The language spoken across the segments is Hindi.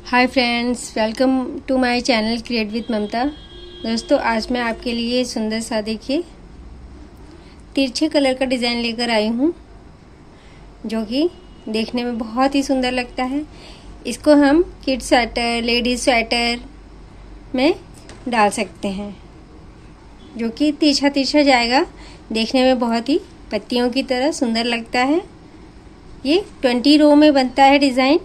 Hi friends, welcome to my channel create with Mamta. दोस्तों, आज मैं आपके लिए सुंदर सा देखिए तिरछे कलर का डिज़ाइन लेकर आई हूँ, जो कि देखने में बहुत ही सुंदर लगता है। इसको हम किड्स स्वेटर, लेडीज़ स्वेटर में डाल सकते हैं, जो कि तिरछा तिरछा जाएगा, देखने में बहुत ही पत्तियों की तरह सुंदर लगता है। ये 20 रो में बनता है डिज़ाइन।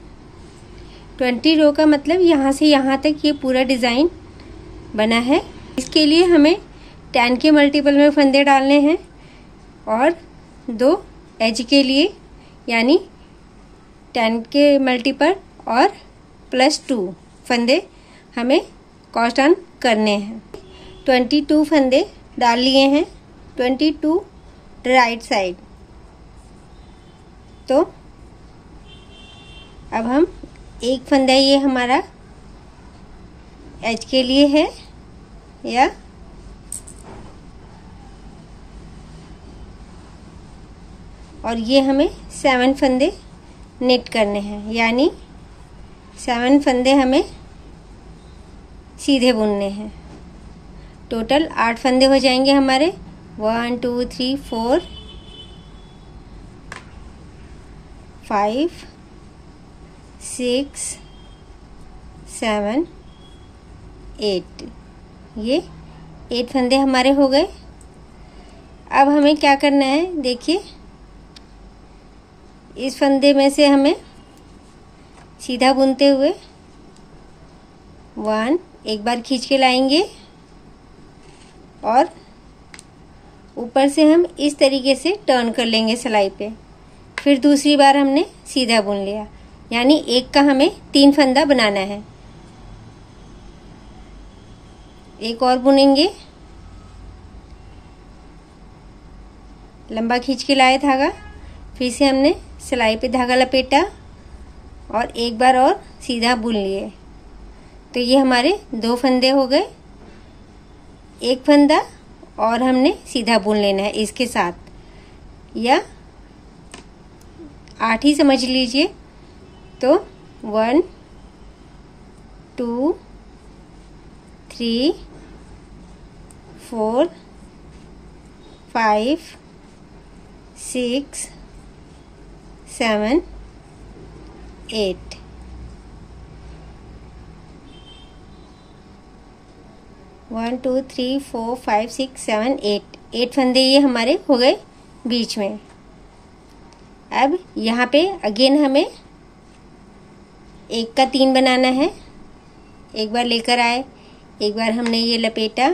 20 रो का मतलब यहाँ से यहाँ तक ये पूरा डिज़ाइन बना है। इसके लिए हमें 10 के मल्टीपल में फंदे डालने हैं और 2 एज के लिए यानी 10 के मल्टीपल और +2 फंदे हमें कास्ट ऑन करने हैं। 22 फंदे डाल लिए हैं, 22 राइट साइड। तो अब हम एक फंदा ये हमारा एज के लिए है, या और ये हमें 7 फंदे निट करने हैं, यानी 7 फंदे हमें सीधे बुनने हैं। टोटल 8 फंदे हो जाएंगे हमारे। 1 2 3 4 5 6 7 8। ये 8 फंदे हमारे हो गए। अब हमें क्या करना है, देखिए इस फंदे में से हमें सीधा बुनते हुए 1 एक बार खींच के लाएंगे और ऊपर से हम इस तरीके से टर्न कर लेंगे सिलाई पे। फिर दूसरी बार हमने सीधा बुन लिया, यानी एक का हमें 3 फंदा बनाना है। एक और बुनेंगे, लंबा खींच के लाए धागा, फिर से हमने सिलाई पे धागा लपेटा और एक बार और सीधा बुन लिए। तो ये हमारे 2 फंदे हो गए। एक फंदा और हमने सीधा बुन लेना है इसके साथ, या 8 ही समझ लीजिए। तो 1 2 3 4 5 6 7 8। वन 2 3 4 5 6 7 8 फंदे ये हमारे हो गए बीच में। अब यहाँ पे अगेन हमें एक का 3 बनाना है। एक बार लेकर आए, एक बार हमने ये लपेटा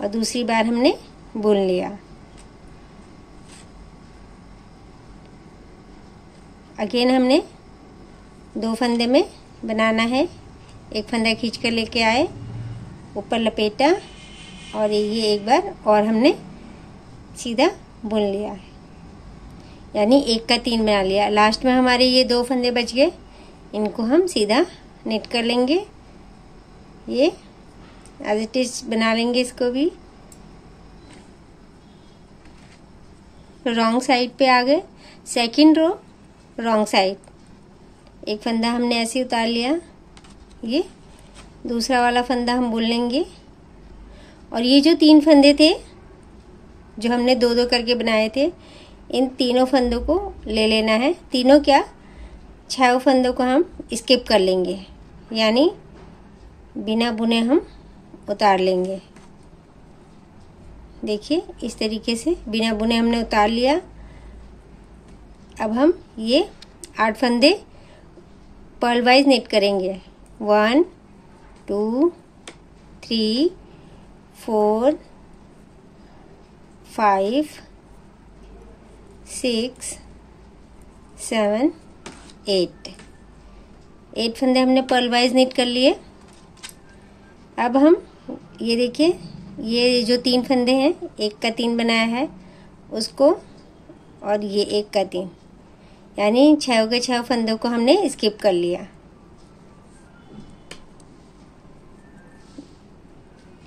और दूसरी बार हमने बुन लिया। अगेन हमने 2 फंदे में बनाना है। एक फंदा खींच कर लेके आए, ऊपर लपेटा और ये एक बार और हमने सीधा बुन लिया, यानी एक का 3 बना लिया। लास्ट में हमारे ये 2 फंदे बच गए, इनको हम सीधा निट कर लेंगे। ये एज इट इज बना लेंगे इसको भी। रॉन्ग साइड पे आ गए, सेकंड रो रॉन्ग साइड। एक फंदा हमने ऐसे उतार लिया, ये दूसरा वाला फंदा हम बुन लेंगे। और ये जो 3 फंदे थे जो हमने 2-2 करके बनाए थे, इन तीनों फंदों को ले लेना है। तीनों क्या, 6 फंदों को हम स्किप कर लेंगे, यानी बिना बुने हम उतार लेंगे। देखिए इस तरीके से बिना बुने हमने उतार लिया। अब हम ये 8 फंदे पर्ल वाइज निट करेंगे। 1 2 3 4 5 6 7 8 फंदे हमने पर्ल वाइज निट कर लिए। अब हम ये देखिए, ये जो 3 फंदे हैं, एक का 3 बनाया है उसको, और ये एक का 3, यानी 6 के 6 फंदों को हमने स्किप कर लिया।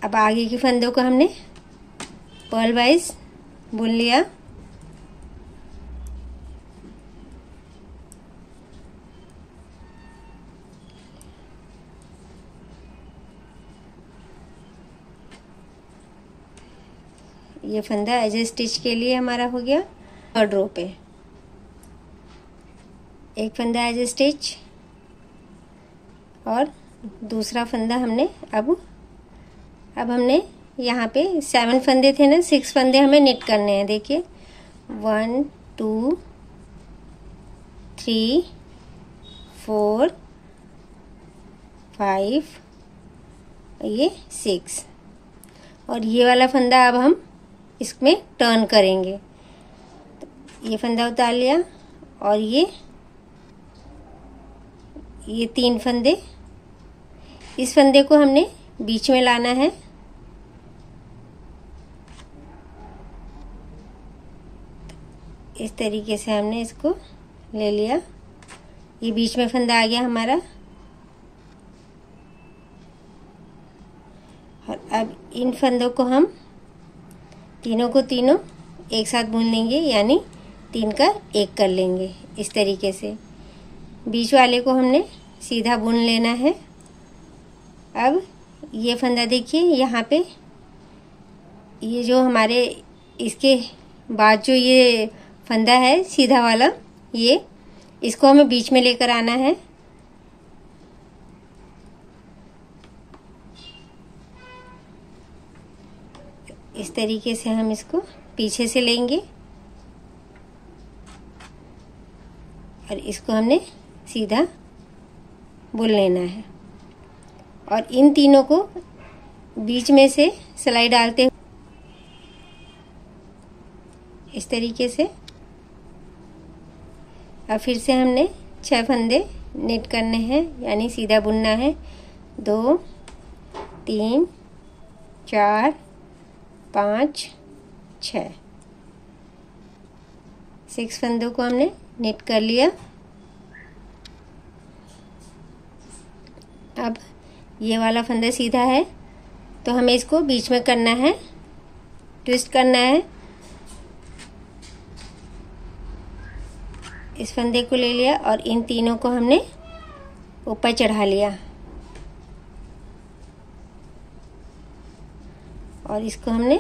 अब आगे के फंदों को हमने पर्ल वाइज बुन लिया। ये फंदा एज ए स्टिच के लिए हमारा हो गया। थर्ड रो पे एक फंदा एज ए स्टिच और दूसरा फंदा हमने अब हमने यहाँ पे 7 फंदे थे ना, 6 फंदे हमें निट करने हैं। देखिए 1 2 3 4 5 ये 6 और ये वाला फंदा अब हम इसमें टर्न करेंगे। ये फंदा उतार लिया और ये 3 फंदे, इस फंदे को हमने बीच में लाना है। इस तरीके से हमने इसको ले लिया, ये बीच में फंदा आ गया हमारा। और अब इन फंदों को हम तीनों एक साथ बुन लेंगे, यानी 3 का 1 कर लेंगे। इस तरीके से बीच वाले को हमने सीधा बुन लेना है। अब ये फंदा देखिए यहाँ पे, ये जो हमारे इसके बाद जो ये फंदा है सीधा वाला, ये इसको हमें बीच में लेकर आना है। इस तरीके से हम इसको पीछे से लेंगे और इसको हमने सीधा बुन लेना है। और इन तीनों को बीच में से सिलाई डालते हुए इस तरीके से अब फिर से हमने 6 फंदे निट करने हैं, यानी सीधा बुनना है। 2 3 4 5 6 6 फंदों को हमने निट कर लिया। अब ये वाला फंदा सीधा है तो हमें इसको बीच में करना है, ट्विस्ट करना है। इस फंदे को ले लिया और इन तीनों को हमने ऊपर चढ़ा लिया और इसको हमने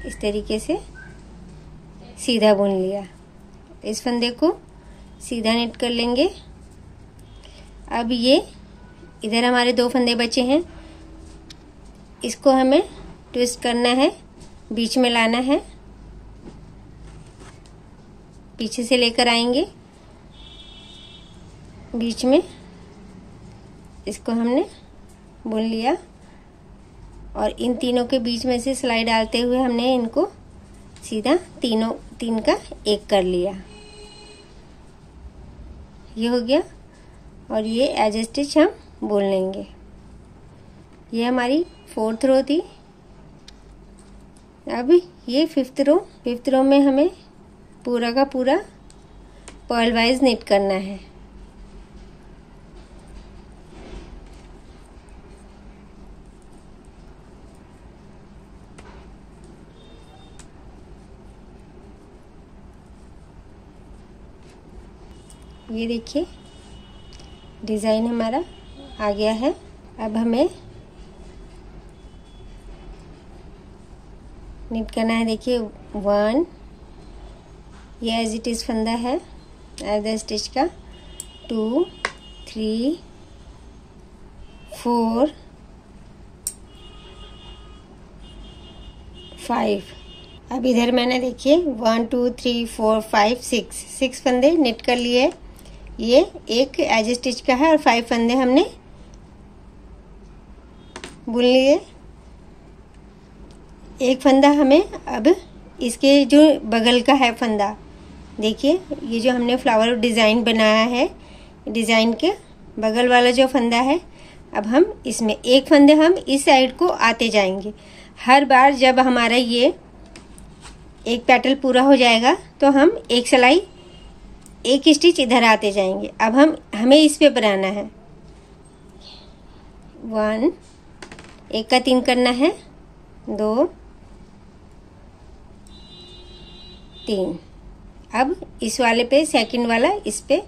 इस तरीके से सीधा बुन लिया। इस फंदे को सीधा निट कर लेंगे। अब ये इधर हमारे 2 फंदे बचे हैं, इसको हमें ट्विस्ट करना है, बीच में लाना है, पीछे से लेकर आएंगे बीच में। इसको हमने बुन लिया और इन तीनों के बीच में से सिलाई डालते हुए हमने इनको सीधा 3 का 1 कर लिया। ये हो गया और ये एज ए स्टिच हम बुन लेंगे। ये हमारी 4th रो थी। अब ये 5th रो में हमें पूरा का पूरा पर्ल वाइज निट करना है। ये देखिए डिज़ाइन हमारा आ गया है। अब हमें निट करना है। देखिए 1, ये एज इट इज़ फंदा है एज द स्टिच का। 2 3 4 5। अब इधर मैंने देखिए 1 2 3 4 5 6 फंदे निट कर लिए। ये एक एज स्टिच का है और 5 फंदे हमने बुन लिए। एक फंदा हमें अब इसके जो बगल का है फंदा, देखिए ये जो हमने फ्लावर डिज़ाइन बनाया है, डिज़ाइन के बगल वाला जो फंदा है, अब हम इसमें एक फंदे हम इस साइड को आते जाएंगे। हर बार जब हमारा ये एक पेटल पूरा हो जाएगा तो हम एक सिलाई एक स्टिच इधर आते जाएंगे। अब हमें इस पे बनाना है 1, 1 का 3 करना है, 2 3। अब इस वाले पे सेकंड वाला इस पे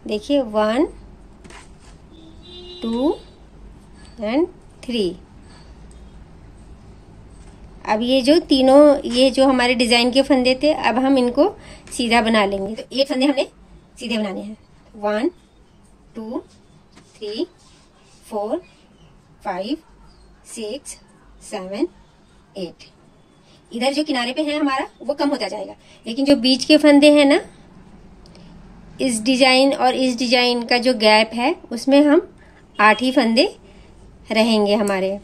देखिए 1 2 एंड 3। अब ये जो तीनों, ये जो हमारे डिजाइन के फंदे थे, अब हम इनको सीधा बना लेंगे। तो 8 फंदे हमने सीधे बनाने हैं। 1 2 3 4 5 6 7 8। इधर जो किनारे पे है हमारा वो कम होता जाएगा, लेकिन जो बीच के फंदे हैं ना, इस डिजाइन और इस डिजाइन का जो गैप है उसमें हम 8 ही फंदे रहेंगे हमारे।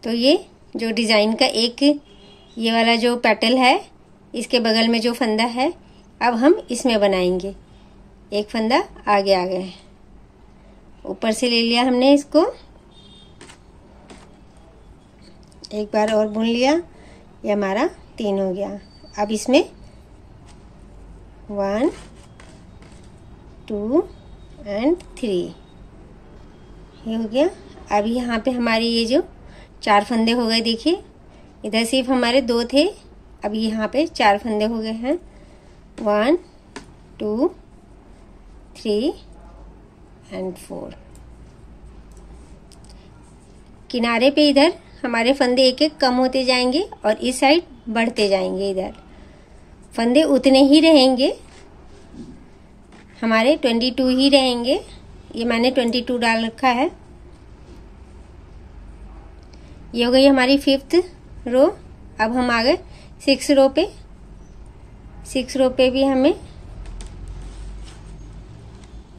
तो ये जो डिजाइन का एक ये वाला जो पेटल है, इसके बगल में जो फंदा है, अब हम इसमें बनाएंगे। एक फंदा आगे आ गए, ऊपर से ले लिया हमने इसको, एक बार और बुन लिया, ये हमारा 3 हो गया। अब इसमें 1 2 एंड 3 ये हो गया। अब यहाँ पे हमारी ये जो 4 फंदे हो गए, देखिए इधर सिर्फ हमारे 2 थे, अब यहाँ पे 4 फंदे हो गए हैं। 1 2 3 एंड 4। किनारे पे इधर हमारे फंदे एक एक कम होते जाएंगे और इस साइड बढ़ते जाएंगे। इधर फंदे उतने ही रहेंगे हमारे, 22 ही रहेंगे। ये मैंने 22 डाल रखा है। ये हो गई हमारी 5th रो। अब हम आ गए 6 रो पे। 6 रो पे भी हमें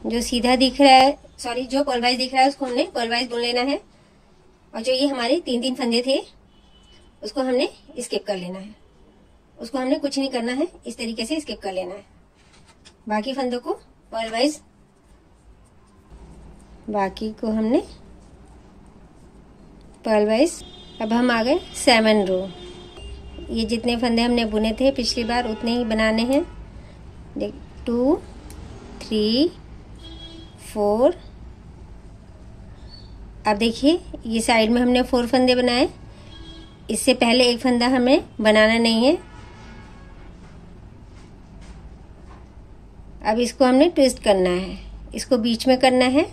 जो सीधा दिख रहा है, सॉरी जो पर्लवाइज दिख रहा है, उसको हमने पर्लवाइज बुन लेना है। और जो ये हमारे 3 फंदे थे उसको हमने स्किप कर लेना है। उसको हमने कुछ नहीं करना है, इस तरीके से स्किप कर लेना है। बाकी फंदों को पर्लवाइज, बाकी को हमने पर्लवाइज। अब हम आ गए 7 रो। ये जितने फंदे हमने बुने थे पिछली बार उतने ही बनाने हैं। 2 3 4। अब देखिए ये साइड में हमने 4 फंदे बनाए, इससे पहले एक फंदा हमें बनाना नहीं है। अब इसको हमने ट्विस्ट करना है, इसको बीच में करना है।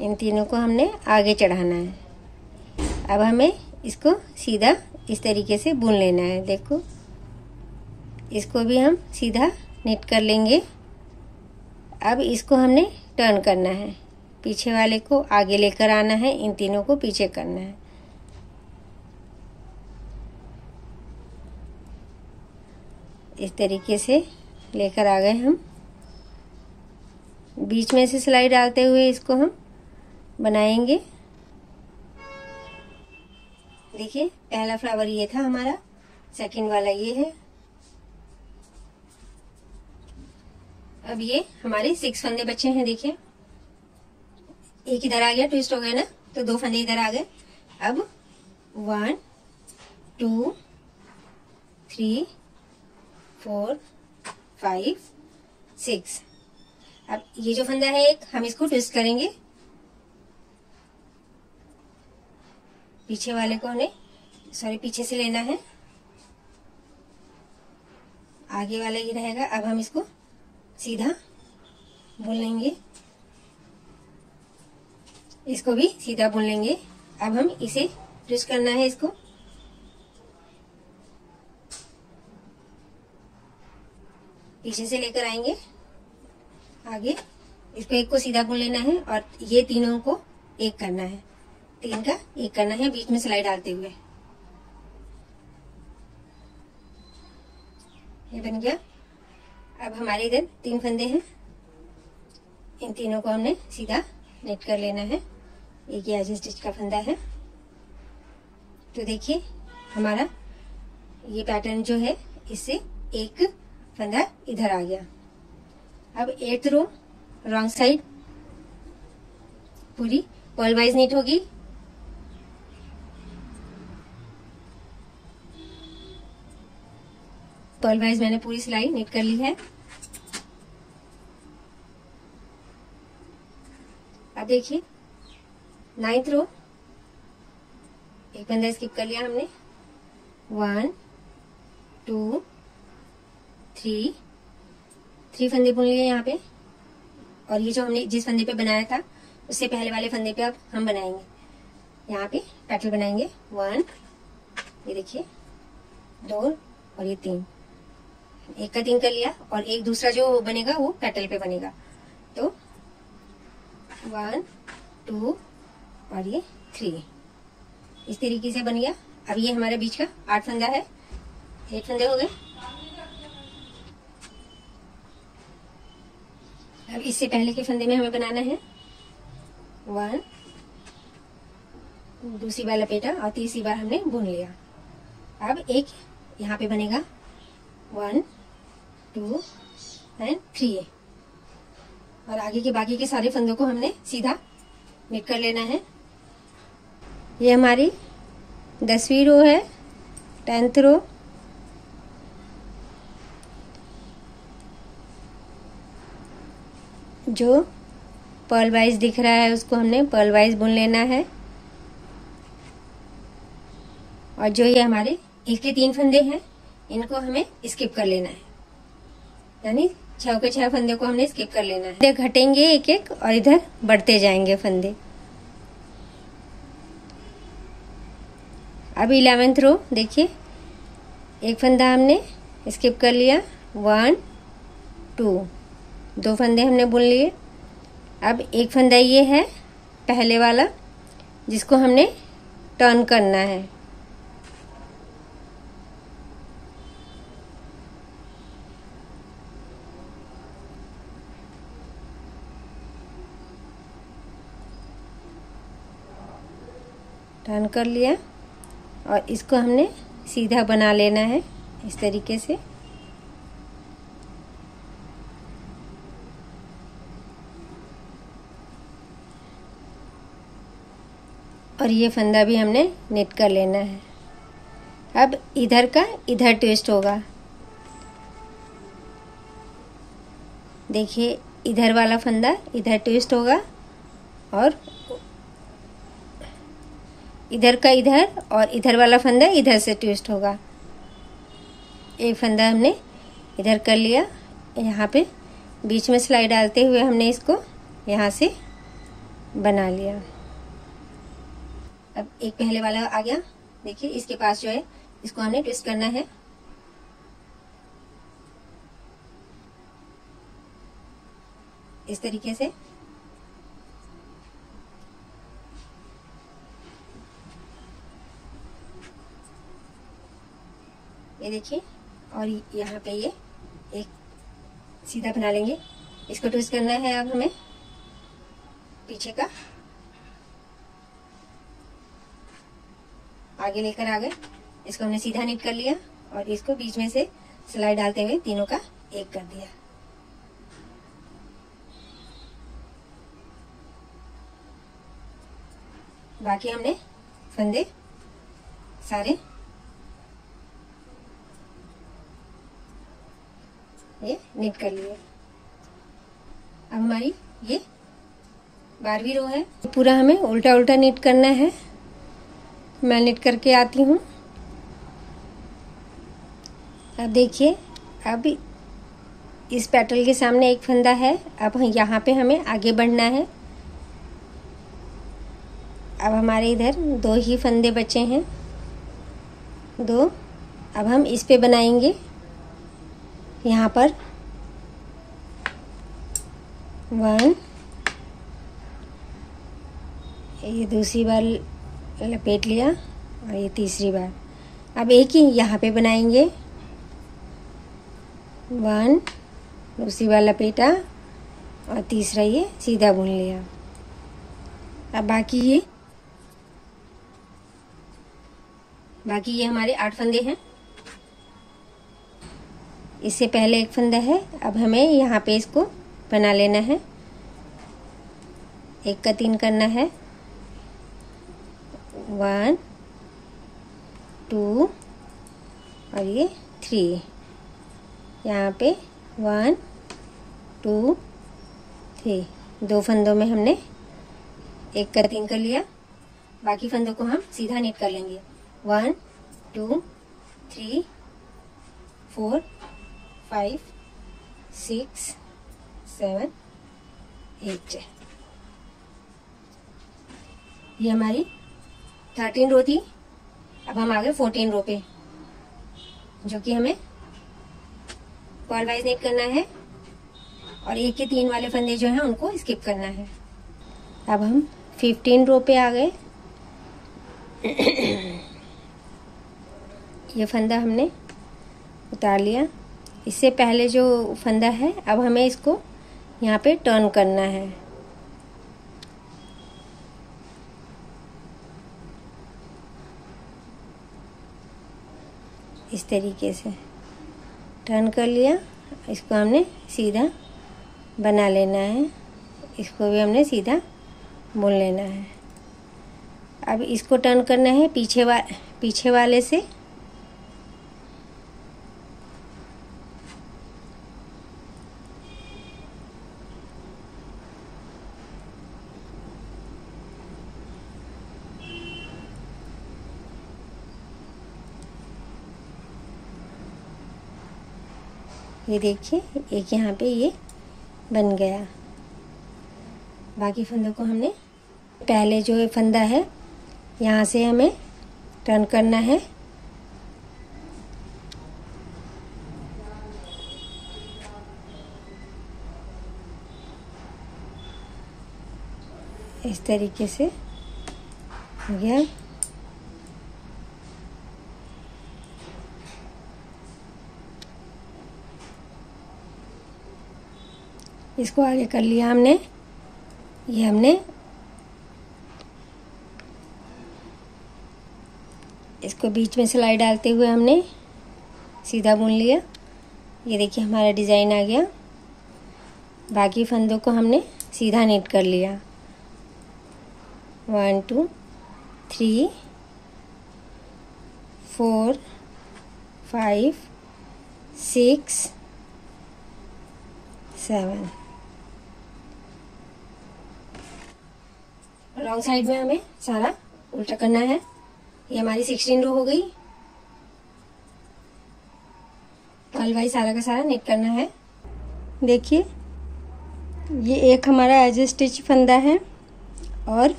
इन तीनों को हमने आगे चढ़ाना है। अब हमें इसको सीधा इस तरीके से बुन लेना है। देखो इसको भी हम सीधा निट कर लेंगे। अब इसको हमने टर्न करना है, पीछे वाले को आगे लेकर आना है, इन तीनों को पीछे करना है। इस तरीके से लेकर आ गए हम। बीच में से सिलाई डालते हुए इसको हम बनाएंगे। देखिए पहला फ्लावर ये था हमारा, सेकंड वाला ये है। अब ये हमारे 6 फंदे बचे हैं। देखिए एक इधर आ गया, ट्विस्ट हो गया ना, तो 2 फंदे इधर आ गए। अब 1 2 3 4 5 6। अब ये जो फंदा है एक, हम इसको ट्विस्ट करेंगे। पीछे वाले को हमें, सॉरी पीछे से लेना है, आगे वाला ही रहेगा। अब हम इसको सीधा बुन लेंगे, इसको भी सीधा बुन लेंगे। अब हम इसे ट्विस्ट करना है, इसको पीछे से लेकर आएंगे आगे, इसको एक को सीधा बुन लेना है और ये तीनों को एक करना है, 3 का एक करना है, बीच में सिलाई डालते हुए। ये बन गया। अब हमारे इधर 3 फंदे हैं, इन तीनों को हमने सीधा नेट कर लेना है। एक ये एज स्टिच का फंदा है। तो देखिए हमारा ये पैटर्न जो है, इससे एक फंदा इधर आ गया। अब 8th रो रॉन्ग साइड पूरी पर्ल वाइज नीट होगी। पर्ल वाइज मैंने पूरी सिलाई नीट कर ली है। अब देखिए 9th रो, एक फंदा स्किप कर लिया हमने। 1 2 3 फंदे बुन लिए यहाँ पे। और ये जो हमने जिस फंदे पे बनाया था उससे पहले वाले फंदे पे अब हम बनाएंगे, यहाँ पे पेटल बनाएंगे। 1, ये देखिए 2 और ये 3, एक का 3 कर लिया। और एक दूसरा जो बनेगा वो पेटल पे बनेगा। तो 1 2 और ये 3, इस तरीके से बन गया। अब ये हमारे बीच का 8 फंदा है, 8 फंदे हो गए। अब इससे पहले के फंदे में हमें बनाना है 1, दूसरी बार लपेटा और तीसरी बार हमने बुन लिया। अब एक यहाँ पे बनेगा 1 2 एंड 3, और आगे के बाकी के सारे फंदों को हमने सीधा निट कर लेना है। ये हमारी 10वीं रो है, 10th रो। जो पर्ल वाइज दिख रहा है उसको हमने पर्ल वाइज बुन लेना है। और जो ये हमारे 1 के 3 फंदे हैं इनको हमें स्किप कर लेना है, यानी 6 के 6 फंदे को हमने स्किप कर लेना है। इधर घटेंगे एक एक और इधर बढ़ते जाएंगे फंदे। अब 11th रो देखिए, एक फंदा हमने स्किप कर लिया, 1 2, 2 फंदे हमने बुन लिए। अब एक फंदा ये है पहले वाला जिसको हमने टर्न करना है। टर्न कर लिया और इसको हमने सीधा बना लेना है इस तरीके से। और ये फंदा भी हमने निट कर लेना है। अब इधर का इधर ट्विस्ट होगा, देखिए इधर वाला फंदा इधर ट्विस्ट होगा और इधर का इधर, और इधर वाला फंदा इधर से ट्विस्ट होगा। एक फंदा हमने इधर कर लिया, यहाँ पे बीच में सिलाई डालते हुए हमने इसको यहाँ से बना लिया। अब एक पहले वाला आ गया, देखिए इसके पास जो है इसको हमने ट्विस्ट करना है। इस तरीके से ये देखिए, और यहाँ पे ये एक सीधा बना लेंगे। इसको ट्विस्ट करना है अब हमें पीछे का, आगे लेकर आ गए। इसको हमने सीधा निट कर लिया और इसको बीच में से सिलाई डालते हुए तीनों का एक कर दिया। बाकी हमने फंदे सारे ये निट कर लिए। अब हमारी ये 12वीं रो है, पूरा हमें उल्टा उल्टा निट करना है। मैं निट करके आती हूँ। अब देखिए, अब इस पेटल के सामने एक फंदा है, अब यहाँ पे हमें आगे बढ़ना है। अब हमारे इधर 2 ही फंदे बचे हैं, 2। अब हम इस पे बनाएंगे, यहाँ पर 1, ये दूसरी बार लपेट लिया और ये तीसरी बार। अब एक ही यहाँ पे बनाएंगे, 1, दूसरी बार लपेटा और तीसरा ये सीधा बुन लिया। अब बाकी ये हमारे 8 फंदे हैं। इससे पहले एक फंदा है, अब हमें यहाँ पे इसको बना लेना है। 1 का 3 करना है, 1 2 और ये 3। यहाँ पे 1 2 3, 2 फंदों में हमने 1 का 3 कर लिया। बाकी फंदों को हम सीधा निट कर लेंगे, 1 2 3 4 5 6 7 8। ये हमारी 13 रो थी। अब हम आ गए 14 रो पे, जो कि हमें पर्ल वाइज नेट करना है और 1 के 3 वाले फंदे जो हैं उनको स्किप करना है। अब हम 15 रो पे आ गए। ये फंदा हमने उतार लिया। इससे पहले जो फंदा है, अब हमें इसको यहाँ पे टर्न करना है। इस तरीके से टर्न कर लिया। इसको हमने सीधा बना लेना है, इसको भी हमने सीधा बुन लेना है। अब इसको टर्न करना है पीछे वाले से। ये देखिए, एक यहाँ पे ये बन गया। बाकी फंदों को हमने पहले जो ये फंदा है यहाँ से हमें टर्न करना है। इस तरीके से हो गया। इसको आगे कर लिया हमने। ये हमने इसको बीच में सिलाई डालते हुए हमने सीधा बुन लिया। ये देखिए हमारा डिज़ाइन आ गया। बाकी फंदों को हमने सीधा नेट कर लिया। 1 2 3 4 5 6 7। रॉन्ग साइड में हमें सारा उल्टा करना है। ये हमारी 16 रो हो गई। पर्ल वाइज सारा का सारा नेट करना है। देखिए, ये एक हमारा एज स्टिच फंदा है और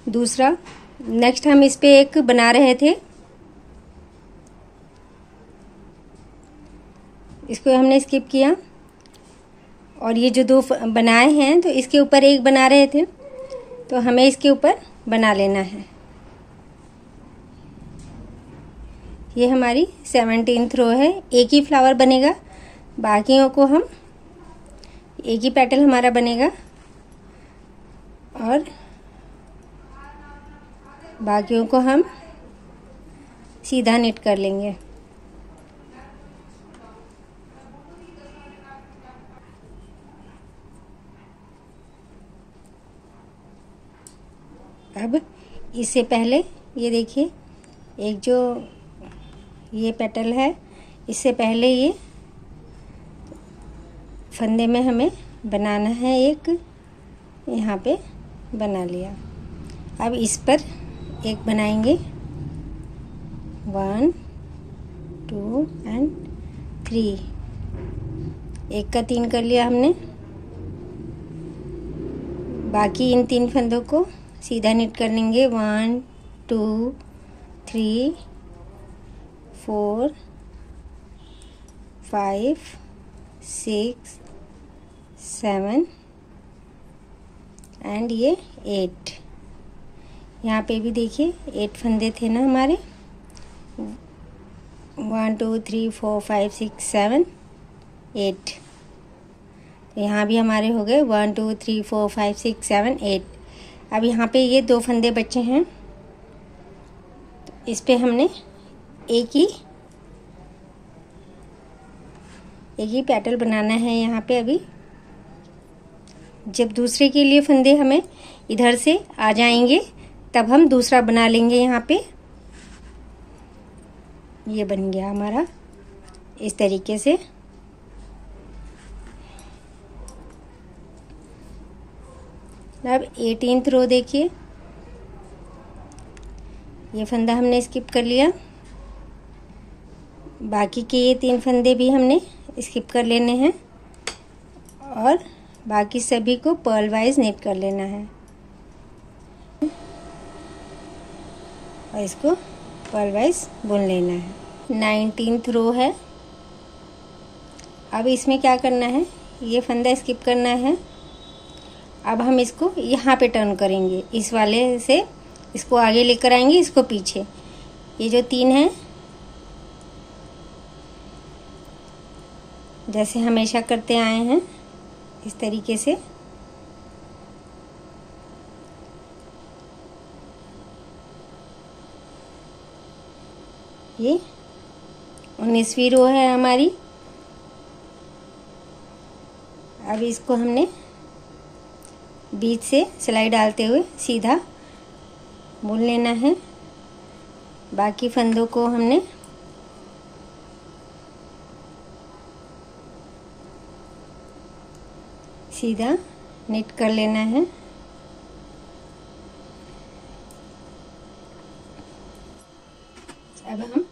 दूसरा नेक्स्ट हम इस पे एक बना रहे थे। इसको हमने स्किप किया और ये जो दो बनाए हैं तो इसके ऊपर एक बना रहे थे, तो हमें इसके ऊपर बना लेना है। ये हमारी 17th रो है। एक ही फ्लावर बनेगा, बाकियों को हम एक ही पेटल हमारा बनेगा और बाकियों को हम सीधा नेट कर लेंगे। अब इससे पहले ये देखिए, एक जो ये पेटल है, इससे पहले ये फंदे में हमें बनाना है। एक यहाँ पे बना लिया। अब इस पर एक बनाएंगे। 1 2 एंड 3। एक का 3 कर लिया हमने। बाकी इन 3 फंदों को सीधा नेट कर लेंगे। 1 2 3 4 5 6 7 एंड ये 8। यहाँ पे भी देखिए 8 फंदे थे ना हमारे। 1 2 3 4 5 6 7 8। यहाँ भी हमारे हो गए 1 2 3 4 5 6 7 8। अब यहाँ पे ये 2 फंदे बचे हैं, इस पे हमने एक ही पेटल बनाना है। यहाँ पे अभी जब दूसरे के लिए फंदे हमें इधर से आ जाएंगे तब हम दूसरा बना लेंगे। यहाँ पे ये बन गया हमारा इस तरीके से। अब 18th रो देखिए, ये फंदा हमने स्किप कर लिया। बाकी के ये 3 फंदे भी हमने स्किप कर लेने हैं और बाकी सभी को पर्ल वाइज नेट कर लेना है और इसको पर्ल वाइज बुन लेना है। 19th रो है। अब इसमें क्या करना है, ये फंदा स्किप करना है। अब हम इसको यहाँ पे टर्न करेंगे, इस वाले से इसको आगे लेकर आएंगे, इसको पीछे। ये जो 3 है जैसे हमेशा करते आए हैं इस तरीके से ये 19वीं रो है हमारी। अब इसको हमने बीच से सिलाई डालते हुए सीधा बुन लेना है। बाकी फंदों को हमने सीधा निट कर लेना है। अब हम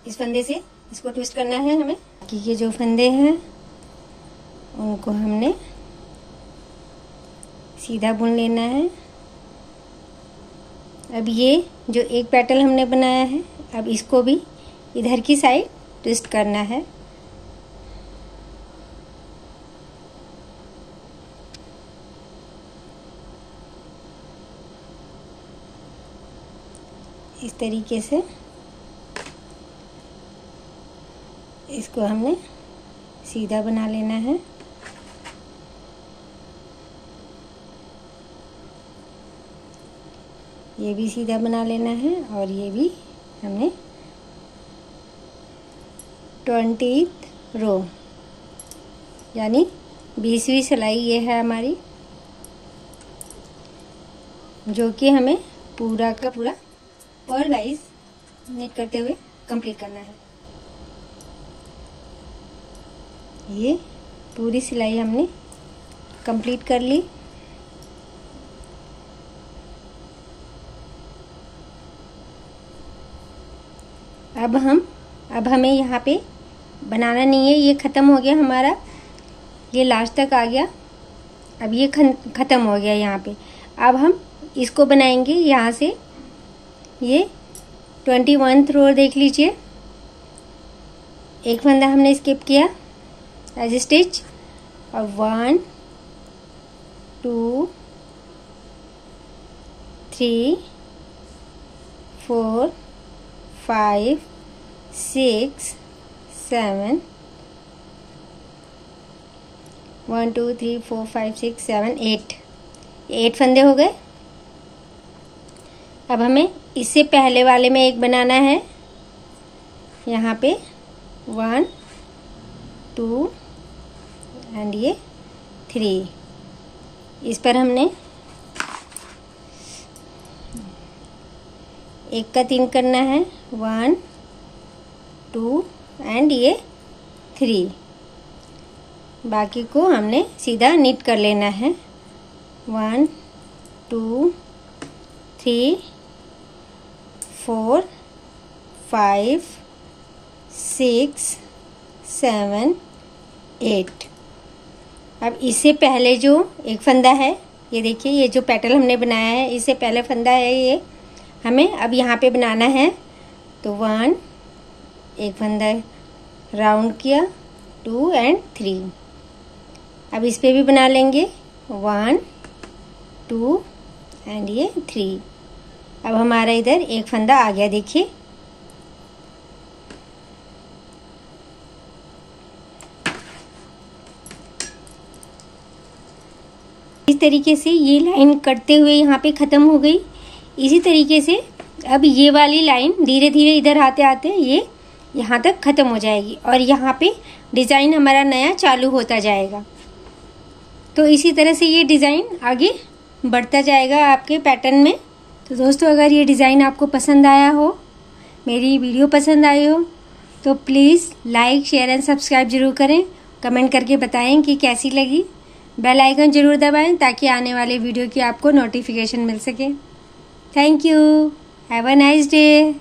इस फंदे से इसको ट्विस्ट करना है हमें, कि ये जो फंदे हैं उनको हमने सीधा बुन लेना है। अब ये जो एक पेटल हमने बनाया है, अब इसको भी इधर की साइड ट्विस्ट करना है। इस तरीके से इसको हमने सीधा बना लेना है। ये भी सीधा बना लेना है और ये भी हमने 20th रो यानी 20वीं सिलाई ये है हमारी, जो कि हमें पूरा का पूरा पर्ल वाइज नेट करते हुए कंप्लीट करना है। ये पूरी सिलाई हमने कंप्लीट कर ली। अब हमें यहाँ पे बनाना नहीं है, ये ख़त्म हो गया हमारा, ये लास्ट तक आ गया। अब ये ख़त्म हो गया यहाँ पे। अब हम इसको बनाएंगे यहाँ से। ये 21th रो देख लीजिए, एक फंदा हमने स्किप किया एज स्टिच और 1 2 3 4 5 6 7 1 2 3 4 5 6 7 8 फंदे हो गए। अब हमें इससे पहले वाले में एक बनाना है, यहाँ पे 1 2 एंड ये 3। इस पर हमने 1 का 3 करना है, 1 2 एंड ये 3। बाकी को हमने सीधा निट कर लेना है। 1 2 3 4 5 6 7 8। अब इससे पहले जो एक फंदा है, ये देखिए, ये जो पेटल हमने बनाया है इससे पहले फंदा है, ये हमें अब यहाँ पे बनाना है। तो 1 एक फंदा राउंड किया, 2 एंड 3। अब इस पे भी बना लेंगे 1 2 एंड ये 3। अब हमारा इधर एक फंदा आ गया, देखिए। इस तरीके से ये लाइन कटते हुए यहाँ पे ख़त्म हो गई। इसी तरीके से अब ये वाली लाइन धीरे धीरे इधर आते आते ये यहाँ तक ख़त्म हो जाएगी और यहाँ पे डिज़ाइन हमारा नया चालू होता जाएगा। तो इसी तरह से ये डिज़ाइन आगे बढ़ता जाएगा आपके पैटर्न में। तो दोस्तों, अगर ये डिज़ाइन आपको पसंद आया हो, मेरी वीडियो पसंद आई हो, तो please like share and subscribe जरूर करें। कमेंट करके बताएं कि कैसी लगी। बेल आइकन जरूर दबाएं ताकि आने वाले वीडियो की आपको नोटिफिकेशन मिल सके। Thank you. Have a nice day.